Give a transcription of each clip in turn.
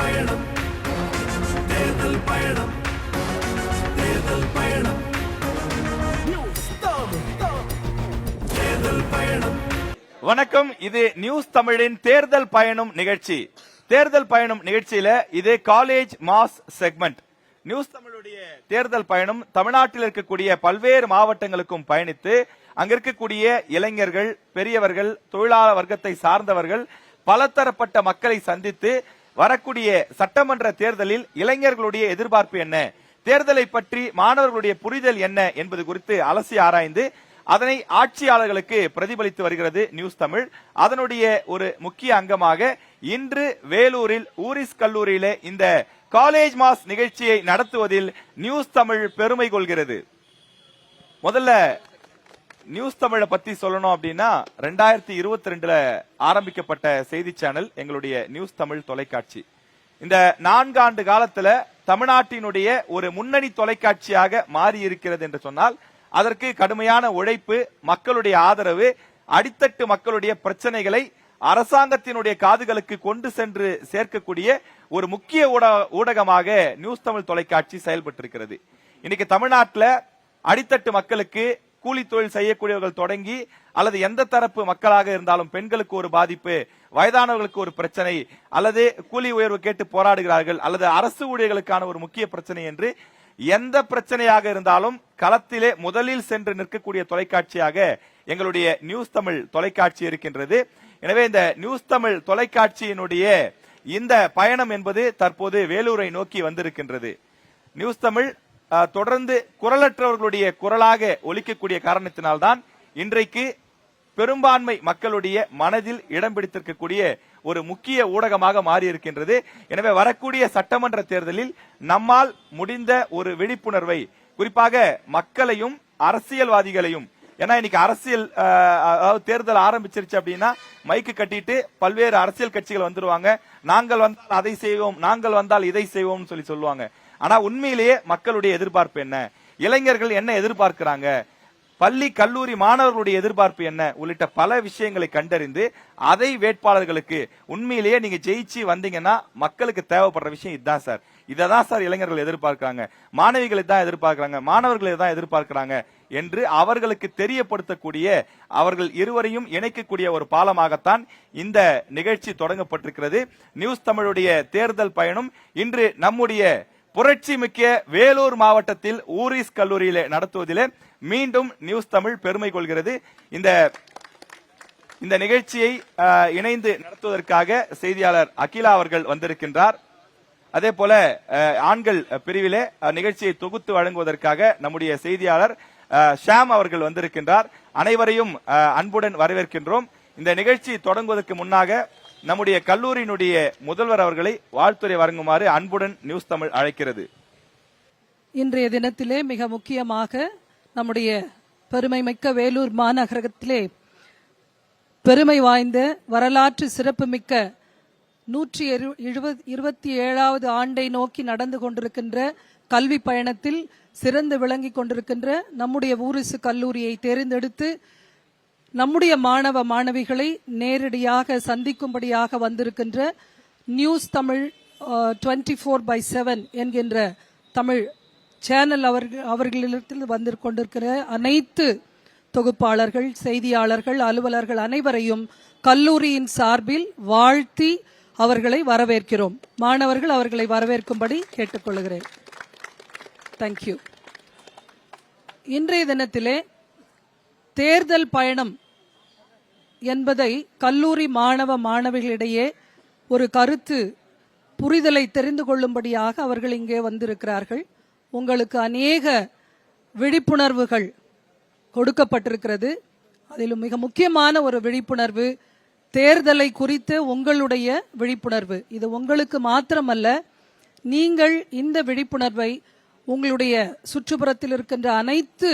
பயணம் தேர்தல் பயணம் தேர்தல் பயணம் தேர்தல் பயணம். வணக்கம், இது நியூஸ் தமிழின் தேர்தல் பயணம் நிகழ்ச்சி. தேர்தல் பயணம் நிகழ்ச்சியில இது காலேஜ் மாஸ் செக்மெண்ட். நியூஸ் தமிழுடைய தேர்தல் பயணம் தமிழ்நாட்டில் இருக்கக்கூடிய பல்வேறு மாவட்டங்களுக்கும் பயணித்து அங்க இருக்கக்கூடிய இளைஞர்கள், பெரியவர்கள், தொழிலாளர் வர்க்கத்தை சார்ந்தவர்கள், பலதரப்பட்ட மக்களை சந்தித்து வரக்கூடிய சட்டமன்ற தேர்தலில் இளைஞர்களுடைய எதிர்பார்ப்பு என்ன, தேர்தலை பற்றி மாணவர்களுடைய புரிதல் என்ன என்பது குறித்து அலசி ஆராய்ந்து அதனை ஆட்சியாளர்களுக்கு பிரதிபலித்து வருகிறது நியூஸ் தமிழ். அதனுடைய ஒரு முக்கிய அங்கமாக இன்று வேலூரில் ஊரிஸ் கல்லூரியிலே இந்த காலேஜ் மாஸ் நிகழ்ச்சியை நடத்துவதில் நியூஸ் தமிழ் பெருமை கொள்கிறது. முதல்ல நியூஸ் தமிழை பத்தி சொல்லணும் அப்படின்னா 2022ல ஆரம்பிக்கப்பட்ட செய்தி சேனல் எங்களுடைய நியூஸ் தமிழ் தொலைக்காட்சி. இந்த 4 ஆண்டு காலத்துல தமிழ்நாட்டினுடைய ஒரு முன்னணி தொலைக்காட்சியாக மாறி இருக்கிறது என்று சொன்னால் அதற்கு கடுமையான உழைப்பு, மக்களுடைய ஆதரவு, அடித்தட்டு மக்களுடைய பிரச்சனைகளை அரசாங்கத்தினுடைய காதுகளுக்கு கொண்டு சென்று சேர்க்கக்கூடிய ஒரு முக்கிய ஊடகமாக நியூஸ் தமிழ் தொலைக்காட்சி செயல்பட்டிருக்கிறது. இன்னைக்கு தமிழ்நாட்டில் அடித்தட்டு மக்களுக்கு கூலி தொழில் செய்யக்கூடியவர்கள் தொடங்கி அல்லது எந்த தரப்பு மக்களாக இருந்தாலும் பெண்களுக்கு ஒரு பாதிப்பு, வயதானவர்களுக்கு ஒரு பிரச்சனை, அல்லது கூலி உயர்வு கேட்டு போராடுகிறார்கள், அல்லது அரசு ஊழியர்களுக்கான ஒரு முக்கிய பிரச்சனை என்று எந்த பிரச்சனையாக இருந்தாலும் களத்திலே முதலில் சென்று நிற்கக்கூடிய தொலைக்காட்சியாக எங்களுடைய நியூஸ் தமிழ் தொலைக்காட்சி இருக்கின்றது. எனவே இந்த நியூஸ் தமிழ் தொலைக்காட்சியினுடைய இந்த பயணம் என்பது தற்போது வேலூரை நோக்கி வந்திருக்கின்றது. நியூஸ் தமிழ் தொடர்ந்து குரலற்றவர்களுடைய குரலாக ஒலிக்கக்கூடிய காரணத்தினால்தான் இன்றைக்கு பெரும்பான்மை மக்களுடைய மனதில் இடம் பிடித்திருக்கக்கூடிய ஒரு முக்கிய ஊடகமாக மாறி இருக்கின்றது. எனவே வரக்கூடிய சட்டமன்ற தேர்தலில் நம்மால் முடிந்த ஒரு விழிப்புணர்வை, குறிப்பாக மக்களையும் அரசியல்வாதிகளையும், ஏன்னா இன்னைக்கு அரசியல் தேர்தல் ஆரம்பிச்சிருச்சு அப்படின்னா மைக்கு கட்டிட்டு பல்வேறு அரசியல் கட்சிகள் வந்துருவாங்க. நாங்கள் வந்தால் அதை செய்வோம், நாங்கள் வந்தால் இதை செய்வோம் சொல்லுவாங்க. ஆனா உண்மையிலேயே மக்களுடைய எதிர்பார்ப்பு என்ன, இளைஞர்கள் என்ன எதிர்பார்க்கிறாங்க, பள்ளி கல்லூரி மாணவர்களுடைய எதிர்பார்ப்பு என்ன உள்ளிட்ட பல விஷயங்களை கண்டறிந்து அதை வேட்பாளர்களுக்கு உண்மையிலேயே நீங்க ஜெயிச்சு வந்தீங்கன்னா மக்களுக்கு தேவைப்படுற விஷயம் இதுதான் சார், இததான் சார் இளைஞர்கள் எதிர்பார்க்கிறாங்க, மாணவிகள் தான் எதிர்பார்க்கிறாங்க, மாணவர்கள் தான் எதிர்பார்க்கிறாங்க என்று அவர்களுக்கு தெரியப்படுத்தக்கூடிய, அவர்கள் இருவரையும் இணைக்கக்கூடிய ஒரு பாலமாகத்தான் இந்த நிகழ்ச்சி தொடங்கப்பட்டிருக்கிறது. நியூஸ் தமிழுடைய தேர்தல் பயணம் இன்று நம்முடைய புரட்சி மிக்க வேலூர் மாவட்டத்தில் ஊரிஸ் கல்லூரியிலே நடத்துவதிலே மீண்டும் நியூஸ் தமிழ் பெருமை கொள்கிறது. இந்த நிகழ்ச்சியை இணைந்து நடத்துவதற்காக செய்தியாளர் அகிலா அவர்கள் வந்திருக்கின்றார். அதே போல ஆண்கள் பிரிவிலே நிகழ்ச்சியை தொகுத்து வழங்குவதற்காக நம்முடைய செய்தியாளர் ஷாம் அவர்கள் வந்திருக்கின்றார். அனைவரையும் அன்புடன் வரவேற்கின்றோம். இந்த நிகழ்ச்சி தொடங்குவதற்கு முன்னாக நம்முடைய கல்லூரியினுடைய முதல்வர் அவர்களை வாழ்த்துரை வழங்குமாறு அன்புடன் நியூஸ் தமிழ் அழைக்கிறது. இன்றைய தினத்திலே மிக முக்கியமாக நம்முடைய பெருமைமிக்க வேலூர் மாநகரத்திலே பெருமை வாய்ந்த வரலாற்று சிறப்புமிக்க 127வது ஆண்டை நோக்கி நடந்து கொண்டிருக்கின்ற கல்வி பயணத்தில் சிறந்து விளங்கிக் கொண்டிருக்கின்ற நம்முடைய ஊரிசு கல்லூரியை தேர்ந்தெடுத்து நம்முடைய மாணவ மாணவிகளை நேரடியாக சந்திக்கும்படியாக வந்திருக்கின்ற நியூஸ் தமிழ் 24/7 என்கின்ற தமிழ் சேனல் அவர்களிடத்தில் வந்து கொண்டிருக்கிற அனைத்து தொகுப்பாளர்கள், செய்தியாளர்கள், அலுவலர்கள் அனைவரையும் கல்லூரியின் சார்பில் வாழ்த்தி அவர்களை வரவேற்கிறோம். மாணவர்கள் அவர்களை வரவேற்கும்படி கேட்டுக்கொள்கிறேன். தேங்க்யூ. இன்றைய தினத்திலே தேர்தல் பயணம் என்பதை கல்லூரி மாணவ மாணவிகளிடையே ஒரு கருத்து புரிதலை தெரிந்து கொள்ளும்படியாக அவர்கள் இங்கே வந்திருக்கிறார்கள். உங்களுக்கு அநேக விழிப்புணர்வுகள் கொடுக்கப்பட்டிருக்கிறது. அதிலும் மிக முக்கியமான ஒரு விழிப்புணர்வு தேர்தலை குறித்த உங்களுடைய விழிப்புணர்வு. இது உங்களுக்கு மாத்திரமல்ல, நீங்கள் இந்த விழிப்புணர்வை உங்களுடைய சுற்றுப்புறத்தில் இருக்கின்ற அனைத்து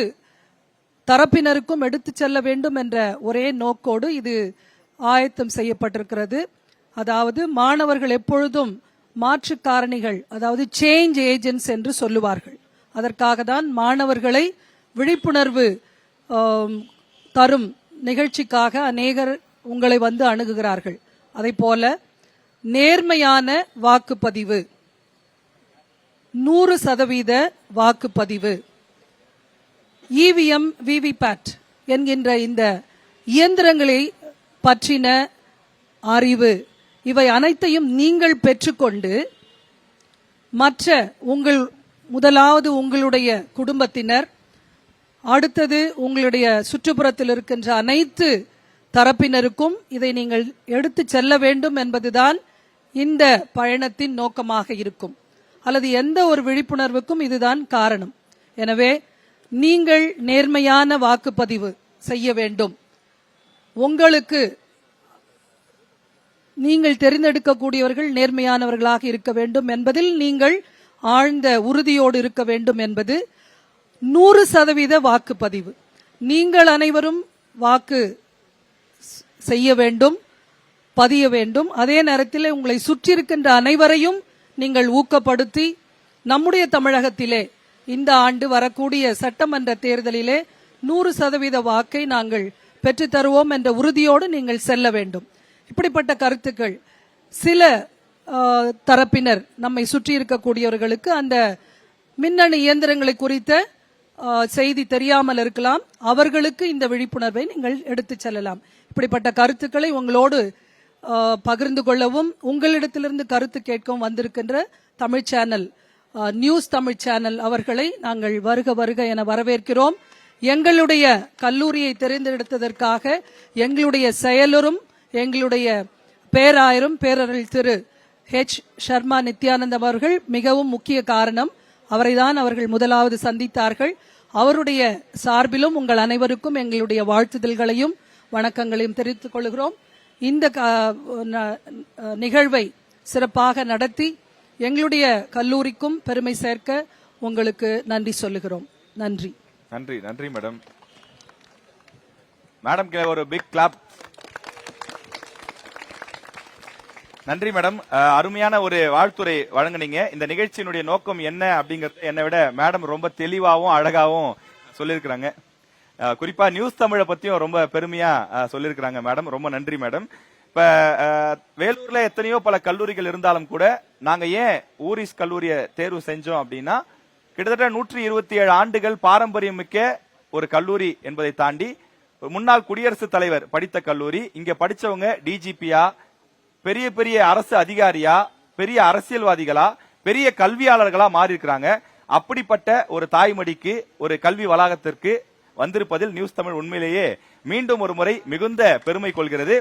தரப்பினருக்கும் எடுத்து செல்ல வேண்டும் என்ற ஒரே நோக்கோடு இது ஆயத்தம் செய்யப்பட்டிருக்கிறது. அதாவது மாணவர்கள் எப்பொழுதும் மாற்று காரணிகள், அதாவது சேஞ்ச் ஏஜென்ட்ஸ் என்று சொல்லுவார்கள். அதற்காக தான் மாணவர்களை விழிப்புணர்வு தரும் நிகழ்ச்சிக்காக அநேகர் உங்களை வந்து அணுகுகிறார்கள். அதை போல நேர்மையான வாக்குப்பதிவு, 100% வாக்குப்பதிவு, இவிஎம் விவிபேட் என்கின்ற இந்த இயந்திரங்களை பற்றின அறிவு, இவை அனைத்தையும் நீங்கள் பெற்றுக்கொண்டு மற்ற முதலாவது உங்களுடைய குடும்பத்தினர், அடுத்தது உங்களுடைய சுற்றுப்புறத்தில் இருக்கின்ற அனைத்து தரப்பினருக்கும் இதை நீங்கள் எடுத்து செல்ல வேண்டும் என்பதுதான் இந்த பயணத்தின் நோக்கமாக இருக்கும், அல்லது எந்த ஒரு விழிப்புணர்வுக்கும் இதுதான் காரணம். எனவே நீங்கள் நேர்மையான வாக்குப்பதிவு செய்ய வேண்டும். உங்களுக்கு நீங்கள் தெரிந்தெடுக்கக்கூடியவர்கள் நேர்மையானவர்களாக இருக்க வேண்டும் என்பதில் நீங்கள் ஆழ்ந்த உறுதியோடு இருக்க வேண்டும் என்பது 100% வாக்குப்பதிவு. நீங்கள் அனைவரும் வாக்கு செய்ய வேண்டும், பதிய வேண்டும். அதே நேரத்தில் உங்களை சுற்றி இருக்கின்ற அனைவரையும் நீங்கள் ஊக்கப்படுத்தி நம்முடைய தமிழகத்திலே இந்த ஆண்டு வரக்கூடிய சட்டமன்ற தேர்தலிலே 100% வாக்கை நாங்கள் பெற்றுத் தருவோம் என்ற உறுதியோடு நீங்கள் செல்ல வேண்டும். இப்படிப்பட்ட கருத்துக்கள் சில தரப்பினர் நம்மை சுற்றி இருக்கக்கூடியவர்களுக்கு அந்த மின்னணு இயந்திரங்களை குறித்த செய்தி தெரியாமல் இருக்கலாம். அவர்களுக்கு இந்த விழிப்புணர்வை நீங்கள் எடுத்துச் செல்லலாம். இப்படிப்பட்ட கருத்துக்களை உங்களோடு பகிர்ந்து கொள்ளவும் உங்களிடத்திலிருந்து கருத்து கேட்கவும் வந்திருக்கின்ற Tamil channel, news Tamil channel அவர்களை நாங்கள் வருக வருக என வரவேற்கிறோம். எங்களுடைய கல்லூரியை தெரிந்தெடுத்ததற்காக எங்களுடைய செயலரும் எங்களுடைய பேராயரும் பேரறிஞர் திரு H. சர்மா நித்யானந்த் அவர்கள் மிகவும் முக்கிய காரணம். அவரைதான் அவர்கள் முதலாவது சந்தித்தார்கள். அவருடைய சார்பிலும் உங்கள் அனைவருக்கும் எங்களுடைய வாழ்த்துதல்களையும் வணக்கங்களையும் தெரிவித்துக் கொள்கிறோம். இந்த நிகழ்வை சிறப்பாக நடத்தி எங்களுடைய கல்லூரிக்கும் பெருமை சேர்க்க உங்களுக்கு நன்றி சொல்லுகிறோம். நன்றி. நன்றி. நன்றி மேடம். மேடம் ஒரு பிக் கிளாப். நன்றி மேடம். அருமையான ஒரு வாழ்த்துரை வழங்குனீங்க. இந்த நிகழ்ச்சியினுடைய நோக்கம் என்ன அப்படிங்கறது என்னை விட மேடம் ரொம்ப தெளிவாகவும் அழகாவும் சொல்லியிருக்கிறாங்க. குறிப்பா நியூஸ் தமிழை பத்தியும் ரொம்ப பெருமையா சொல்லியிருக்கிறாங்க மேடம். ரொம்ப நன்றி மேடம். இப்ப வேலூர்ல எத்தனையோ பல கல்லூரிகள் இருந்தாலும் கூட நாங்க ஏன் ஊரிஸ் கல்லூரியை தேர்வு செஞ்சோம் அப்படின்னா, கிட்டத்தட்ட 127 ஆண்டுகள் பாரம்பரியம் மிக்க ஒரு கல்லூரி என்பதை தாண்டி முன்னாள் குடியரசுத் தலைவர் படித்த கல்லூரி. இங்க படிச்சவங்க டிஜிபியா, பெரிய பெரிய அரசு அதிகாரியா, பெரிய அரசியல்வாதிகளா, பெரிய கல்வியாளர்களா மாறி இருக்கிறாங்க. அப்படிப்பட்ட ஒரு தாய்மடிக்கு, ஒரு கல்வி வளாகத்திற்கு வந்திருப்பதில் நியூஸ் தமிழ் உண்மையிலேயே மீண்டும் ஒரு முறை மிகுந்த பெருமை கொள்கிறது.